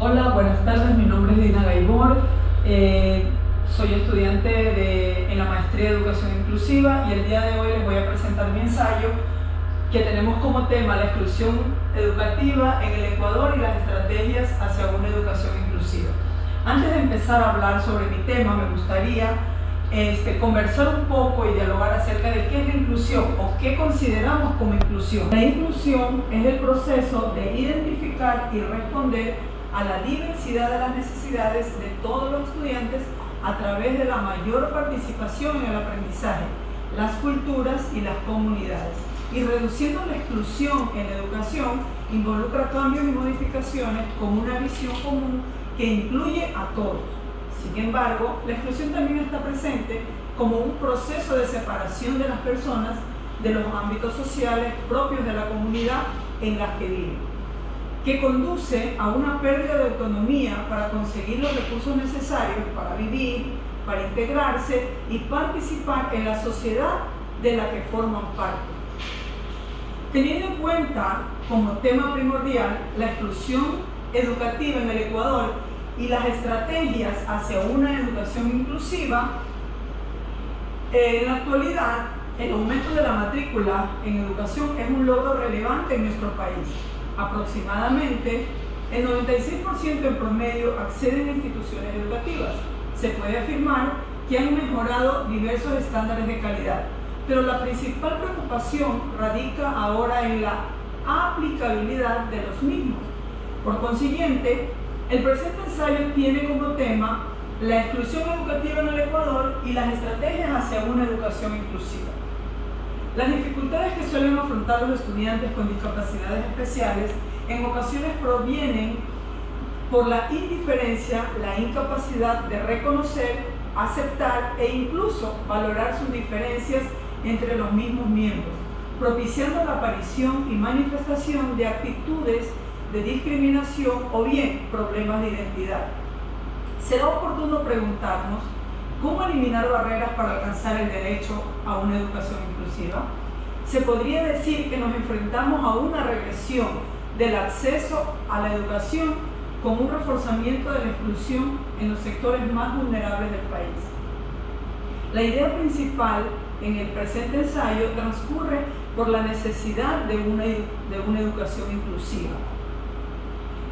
Hola, buenas tardes, mi nombre es Dina Gaibor, soy estudiante en la maestría de Educación Inclusiva y el día de hoy les voy a presentar mi ensayo que tenemos como tema la exclusión educativa en el Ecuador y las estrategias hacia una educación inclusiva. Antes de empezar a hablar sobre mi tema, me gustaría conversar un poco y dialogar acerca de qué es la inclusión o qué consideramos como inclusión. La inclusión es el proceso de identificar y responder a la diversidad de las necesidades de todos los estudiantes a través de la mayor participación en el aprendizaje, las culturas y las comunidades. Y reduciendo la exclusión en la educación involucra cambios y modificaciones con una visión común que incluye a todos. Sin embargo, la exclusión también está presente como un proceso de separación de las personas de los ámbitos sociales propios de la comunidad en la que viven, que conduce a una pérdida de autonomía para conseguir los recursos necesarios para vivir, para integrarse y participar en la sociedad de la que forman parte. Teniendo en cuenta como tema primordial la exclusión educativa en el Ecuador y las estrategias hacia una educación inclusiva, en la actualidad el aumento de la matrícula en educación es un logro relevante en nuestro país. Aproximadamente el 96% en promedio acceden a instituciones educativas. Se puede afirmar que han mejorado diversos estándares de calidad, pero la principal preocupación radica ahora en la aplicabilidad de los mismos. Por consiguiente, el presente ensayo tiene como tema la exclusión educativa en el Ecuador y las estrategias hacia una educación inclusiva. Las dificultades que suelen afrontar los estudiantes con discapacidades especiales en ocasiones provienen por la indiferencia, la incapacidad de reconocer, aceptar e incluso valorar sus diferencias entre los mismos miembros, propiciando la aparición y manifestación de actitudes de discriminación o bien problemas de identidad. Será oportuno preguntarnos ¿cómo eliminar barreras para alcanzar el derecho a una educación inclusiva? Se podría decir que nos enfrentamos a una regresión del acceso a la educación con un reforzamiento de la exclusión en los sectores más vulnerables del país. La idea principal en el presente ensayo transcurre por la necesidad de una educación inclusiva.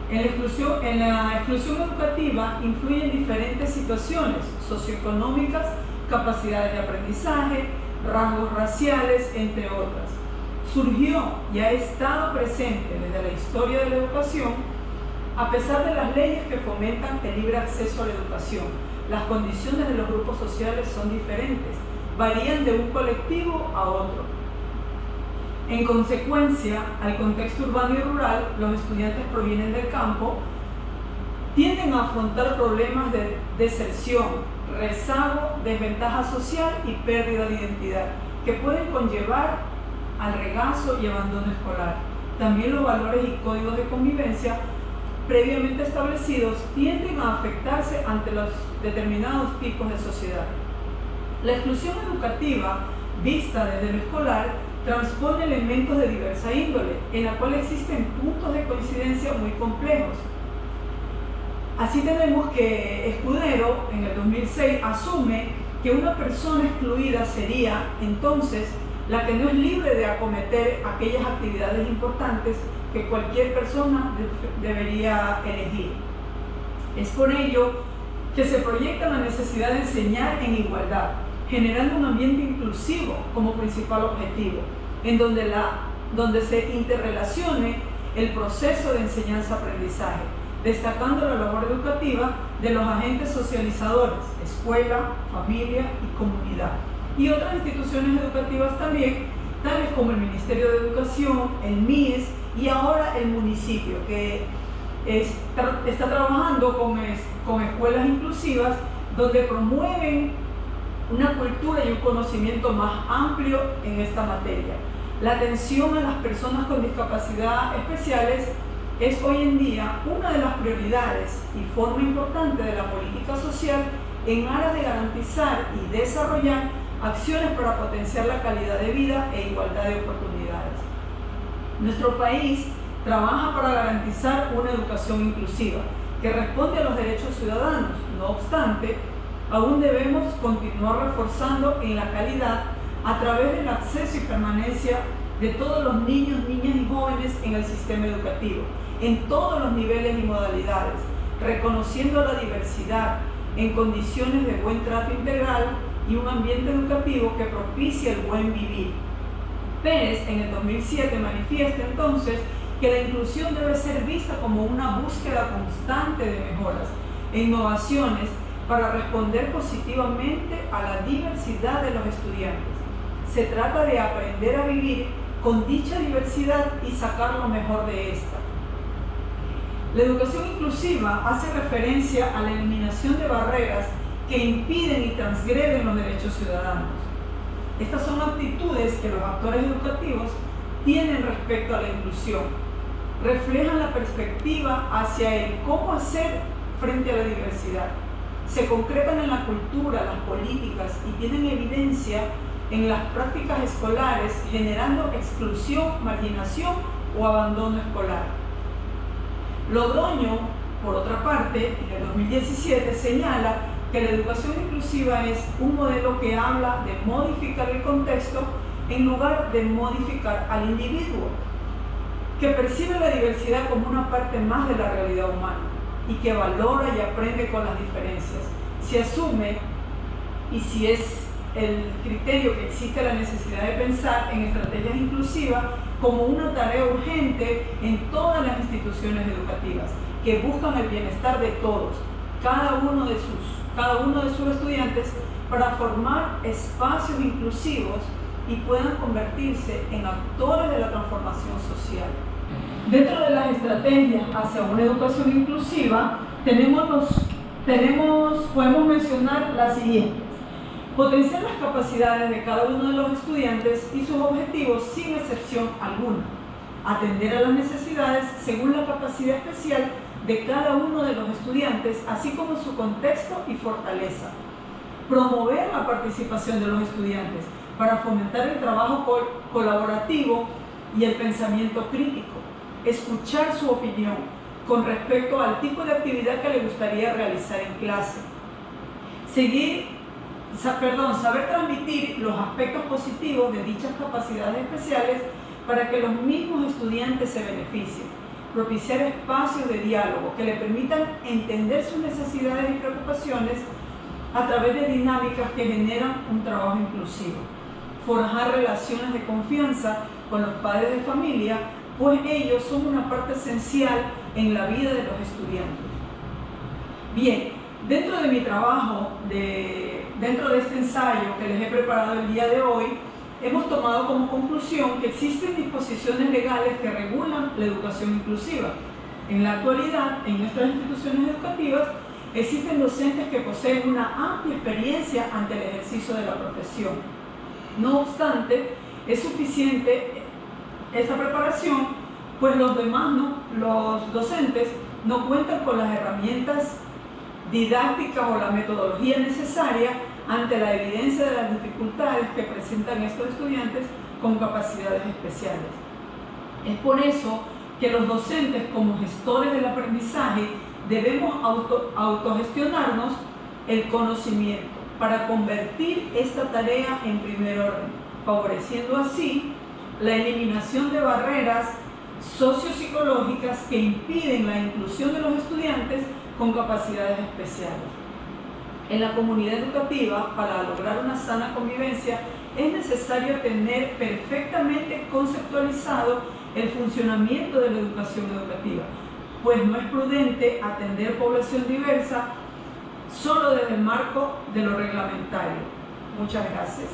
En la exclusión educativa influyen diferentes situaciones socioeconómicas, capacidades de aprendizaje, rasgos raciales, entre otras. Surgió y ha estado presente desde la historia de la educación, a pesar de las leyes que fomentan el libre acceso a la educación. Las condiciones de los grupos sociales son diferentes, varían de un colectivo a otro. En consecuencia, al contexto urbano y rural, los estudiantes provienen del campo, tienden a afrontar problemas de deserción, rezago, desventaja social y pérdida de identidad, que pueden conllevar al regazo y abandono escolar. También los valores y códigos de convivencia previamente establecidos tienden a afectarse ante los determinados tipos de sociedad. La exclusión educativa, vista desde lo escolar, transpone elementos de diversa índole, en la cual existen puntos de coincidencia muy complejos. Así tenemos que Escudero, en el 2006, asume que una persona excluida sería, entonces, la que no es libre de acometer aquellas actividades importantes que cualquier persona debería elegir. Es por ello que se proyecta la necesidad de enseñar en igualdad, generando un ambiente inclusivo como principal objetivo, en donde se interrelacione el proceso de enseñanza-aprendizaje, destacando la labor educativa de los agentes socializadores, escuela, familia y comunidad, y otras instituciones educativas también, tales como el Ministerio de Educación, el MIES y ahora el municipio, que está trabajando con escuelas inclusivas donde promueven una cultura y un conocimiento más amplio en esta materia. La atención a las personas con discapacidad especiales es hoy en día una de las prioridades y forma importante de la política social en aras de garantizar y desarrollar acciones para potenciar la calidad de vida e igualdad de oportunidades. Nuestro país trabaja para garantizar una educación inclusiva, que responde a los derechos ciudadanos. No obstante, aún debemos continuar reforzando en la calidad a través del acceso y permanencia de todos los niños, niñas y jóvenes en el sistema educativo, en todos los niveles y modalidades, reconociendo la diversidad en condiciones de buen trato integral y un ambiente educativo que propicie el buen vivir. Pérez en el 2007 manifiesta entonces que la inclusión debe ser vista como una búsqueda constante de mejoras e innovaciones para responder positivamente a la diversidad de los estudiantes. Se trata de aprender a vivir con dicha diversidad y sacar lo mejor de esta. La educación inclusiva hace referencia a la eliminación de barreras que impiden y transgreden los derechos ciudadanos. Estas son actitudes que los actores educativos tienen respecto a la inclusión. Reflejan la perspectiva hacia el cómo hacer frente a la diversidad. Se concretan en la cultura, las políticas y tienen evidencia en las prácticas escolares, generando exclusión, marginación o abandono escolar. Logroño, por otra parte, en el 2017 señala que la educación inclusiva es un modelo que habla de modificar el contexto en lugar de modificar al individuo, que percibe la diversidad como una parte más de la realidad humana y que valora y aprende con las diferencias. Se asume, y si es el criterio que existe la necesidad de pensar en estrategias inclusivas como una tarea urgente en todas las instituciones educativas que buscan el bienestar de todos, cada uno de sus estudiantes, para formar espacios inclusivos y puedan convertirse en actores de la transformación social. Dentro de las estrategias hacia una educación inclusiva podemos mencionar las siguientes: potenciar las capacidades de cada uno de los estudiantes y sus objetivos sin excepción alguna, atender a las necesidades según la capacidad especial de cada uno de los estudiantes, así como su contexto y fortaleza, promover la participación de los estudiantes para fomentar el trabajo colaborativo y el pensamiento crítico, escuchar su opinión con respecto al tipo de actividad que le gustaría realizar en clase, saber transmitir los aspectos positivos de dichas capacidades especiales para que los mismos estudiantes se beneficien, propiciar espacios de diálogo que le permitan entender sus necesidades y preocupaciones a través de dinámicas que generan un trabajo inclusivo, forjar relaciones de confianza con los padres de familia, pues ellos son una parte esencial en la vida de los estudiantes. Bien, dentro de mi trabajo, dentro de este ensayo que les he preparado el día de hoy, hemos tomado como conclusión que existen disposiciones legales que regulan la educación inclusiva. En la actualidad, en nuestras instituciones educativas, existen docentes que poseen una amplia experiencia ante el ejercicio de la profesión. No obstante, es suficiente esta preparación, pues los docentes no cuentan con las herramientas didácticas o la metodología necesaria ante la evidencia de las dificultades que presentan estos estudiantes con capacidades especiales. Es por eso que los docentes, como gestores del aprendizaje, debemos autogestionarnos el conocimiento para convertir esta tarea en primer orden, favoreciendo así la eliminación de barreras sociopsicológicas que impiden la inclusión de los estudiantes con capacidades especiales. En la comunidad educativa, para lograr una sana convivencia, es necesario tener perfectamente conceptualizado el funcionamiento de la educación educativa, pues no es prudente atender población diversa solo desde el marco de lo reglamentario. Muchas gracias.